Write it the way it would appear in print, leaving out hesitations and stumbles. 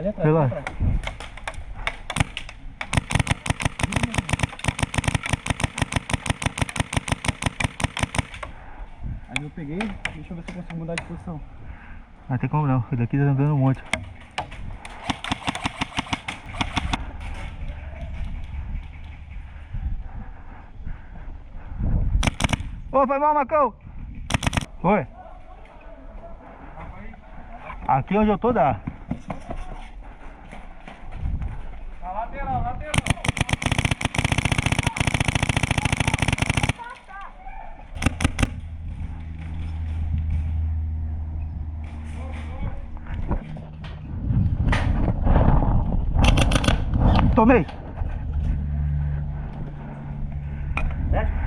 Ali atrás, Pegou. ali atrás. Aí eu peguei, deixa eu ver se eu consigo mudar de posição. Não tem como não, daqui tá andando um monte. Ô, foi mal, Macão! Oi? Aqui onde eu tô dá. Na lateral, lateral. Tomei! Desce.